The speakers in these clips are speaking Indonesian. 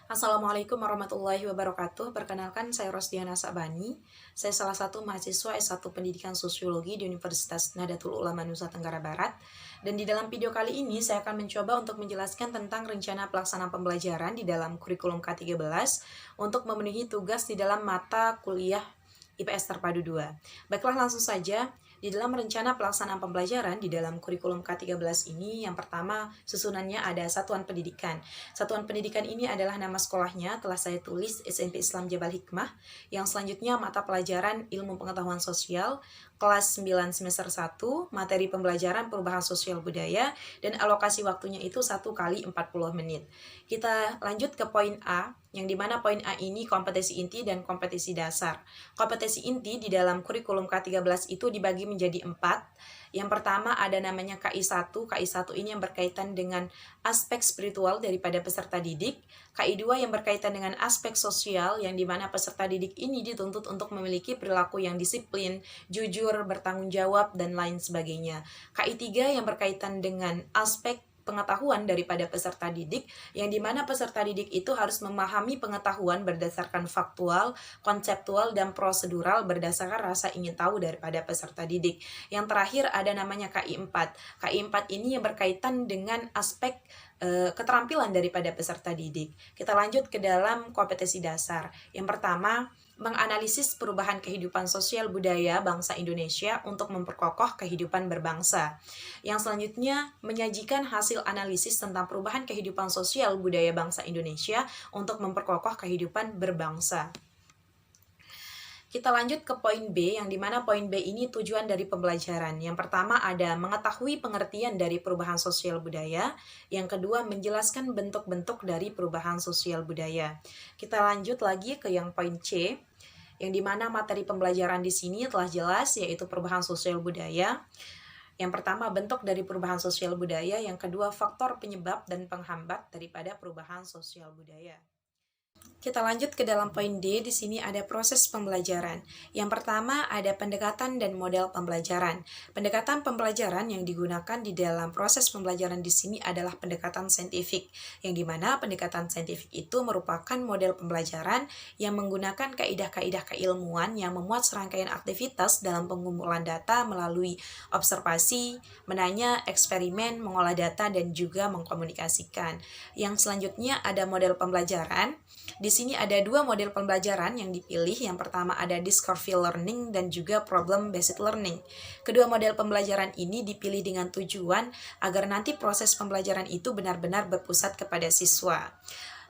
Assalamualaikum warahmatullahi wabarakatuh. Perkenalkan, saya Rosdiana Sabani. Saya salah satu mahasiswa S1 Pendidikan Sosiologi di Universitas Nahdlatul Ulama Nusa Tenggara Barat. Dan di dalam video kali ini, saya akan mencoba untuk menjelaskan tentang rencana pelaksanaan pembelajaran di dalam kurikulum K13 untuk memenuhi tugas di dalam mata kuliah IPS Terpadu 2. Baiklah, langsung saja. Di dalam rencana pelaksanaan pembelajaran di dalam kurikulum K13 ini, yang pertama susunannya ada satuan pendidikan. Satuan pendidikan ini adalah nama sekolahnya, telah saya tulis SMP Islam Jabal Hikmah. Yang selanjutnya mata pelajaran Ilmu Pengetahuan Sosial, kelas 9 semester 1, materi pembelajaran Perubahan Sosial Budaya, dan alokasi waktunya itu 1 kali 40 menit. Kita lanjut ke poin A, yang dimana poin A ini kompetensi inti dan kompetensi dasar. Kompetensi inti di dalam kurikulum K13 itu dibagi menjadi 4. Yang pertama ada namanya KI1. KI1 ini yang berkaitan dengan aspek spiritual daripada peserta didik. KI2 yang berkaitan dengan aspek sosial, yang dimana peserta didik ini dituntut untuk memiliki perilaku yang disiplin, jujur, bertanggung jawab, dan lain sebagainya. KI3 yang berkaitan dengan aspek pengetahuan daripada peserta didik, yang dimana peserta didik itu harus memahami pengetahuan berdasarkan faktual, konseptual, dan prosedural berdasarkan rasa ingin tahu daripada peserta didik. Yang terakhir ada namanya KI4. KI4 ini yang berkaitan dengan aspek keterampilan daripada peserta didik. Kita lanjut ke dalam kompetensi dasar. Yang pertama, menganalisis perubahan kehidupan sosial budaya bangsa Indonesia untuk memperkokoh kehidupan berbangsa. Yang selanjutnya, menyajikan hasil analisis tentang perubahan kehidupan sosial budaya bangsa Indonesia untuk memperkokoh kehidupan berbangsa. Kita lanjut ke poin B, yang dimana poin B ini tujuan dari pembelajaran. Yang pertama ada mengetahui pengertian dari perubahan sosial budaya. Yang kedua, menjelaskan bentuk-bentuk dari perubahan sosial budaya. Kita lanjut lagi ke yang poin C, yang dimana materi pembelajaran di sini telah jelas, yaitu perubahan sosial budaya. Yang pertama, bentuk dari perubahan sosial budaya. Yang kedua, faktor penyebab dan penghambat daripada perubahan sosial budaya. Kita lanjut ke dalam poin D. Di sini ada proses pembelajaran. Yang pertama ada pendekatan dan model pembelajaran. Pendekatan pembelajaran yang digunakan di dalam proses pembelajaran di sini adalah pendekatan saintifik, yang dimana pendekatan saintifik itu merupakan model pembelajaran yang menggunakan kaidah-kaidah keilmuan yang memuat serangkaian aktivitas dalam pengumpulan data melalui observasi, menanya, eksperimen, mengolah data, dan juga mengkomunikasikan. Yang selanjutnya ada model pembelajaran. Di sini ada dua model pembelajaran yang dipilih. Yang pertama ada discovery learning dan juga problem based learning. Kedua model pembelajaran ini dipilih dengan tujuan agar nanti proses pembelajaran itu benar-benar berpusat kepada siswa.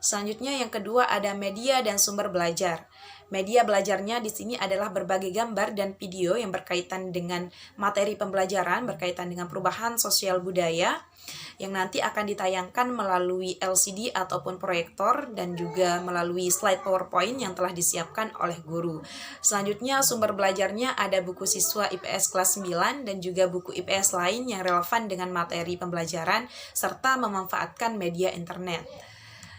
Selanjutnya yang kedua ada media dan sumber belajar. Media belajarnya di sini adalah berbagai gambar dan video yang berkaitan dengan materi pembelajaran, berkaitan dengan perubahan sosial budaya, yang nanti akan ditayangkan melalui LCD ataupun proyektor dan juga melalui slide PowerPoint yang telah disiapkan oleh guru. Selanjutnya sumber belajarnya ada buku siswa IPS kelas 9 dan juga buku IPS lain yang relevan dengan materi pembelajaran serta memanfaatkan media internet.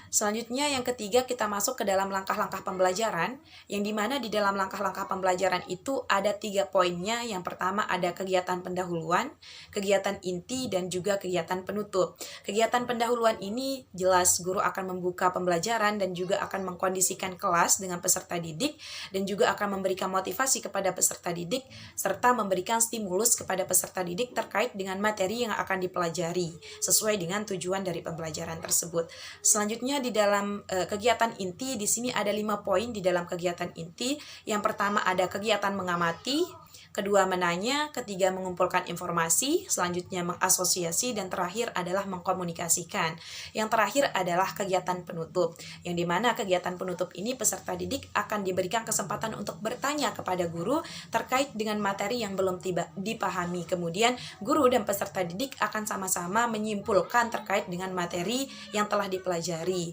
Selanjutnya yang ketiga kita masuk ke dalam langkah-langkah pembelajaran, yang dimana di dalam langkah-langkah pembelajaran itu ada 3 poinnya. Yang pertama ada kegiatan pendahuluan, kegiatan inti, dan juga kegiatan penutup. Kegiatan pendahuluan ini jelas guru akan membuka pembelajaran dan juga akan mengkondisikan kelas dengan peserta didik, dan juga akan memberikan motivasi kepada peserta didik, serta memberikan stimulus kepada peserta didik terkait dengan materi yang akan dipelajari, sesuai dengan tujuan dari pembelajaran tersebut. Selanjutnya di dalam kegiatan inti di sini ada 5 poin di dalam kegiatan inti. Yang pertama ada kegiatan mengamati, kedua menanya, ketiga mengumpulkan informasi, selanjutnya mengasosiasi, dan terakhir adalah mengkomunikasikan. Yang terakhir adalah kegiatan penutup, yang dimana kegiatan penutup ini peserta didik akan diberikan kesempatan untuk bertanya kepada guru terkait dengan materi yang belum dipahami. Kemudian guru dan peserta didik akan sama-sama menyimpulkan terkait dengan materi yang telah dipelajari.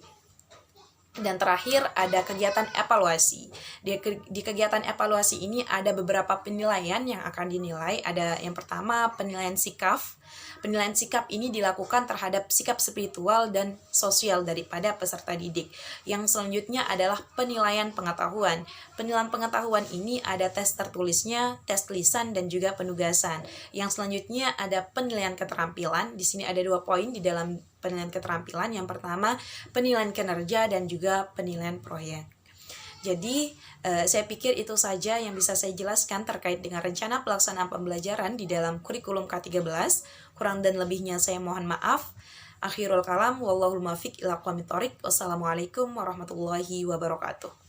Dan terakhir ada kegiatan evaluasi. Di kegiatan evaluasi ini ada beberapa penilaian yang akan dinilai. Ada yang pertama penilaian sikap. Penilaian sikap ini dilakukan terhadap sikap spiritual dan sosial daripada peserta didik. Yang selanjutnya adalah penilaian pengetahuan. Penilaian pengetahuan ini ada tes tertulisnya, tes lisan, dan juga penugasan. Yang selanjutnya ada penilaian keterampilan. Di sini ada 2 poin di dalam penilaian keterampilan. Yang pertama, penilaian kinerja dan juga penilaian proyek. Jadi, saya pikir itu saja yang bisa saya jelaskan terkait dengan rencana pelaksanaan pembelajaran di dalam kurikulum K13. Kurang dan lebihnya saya mohon maaf. Akhirul kalam, wallahul muwaffiq ila aqwamit thoriq. Wassalamualaikum warahmatullahi wabarakatuh.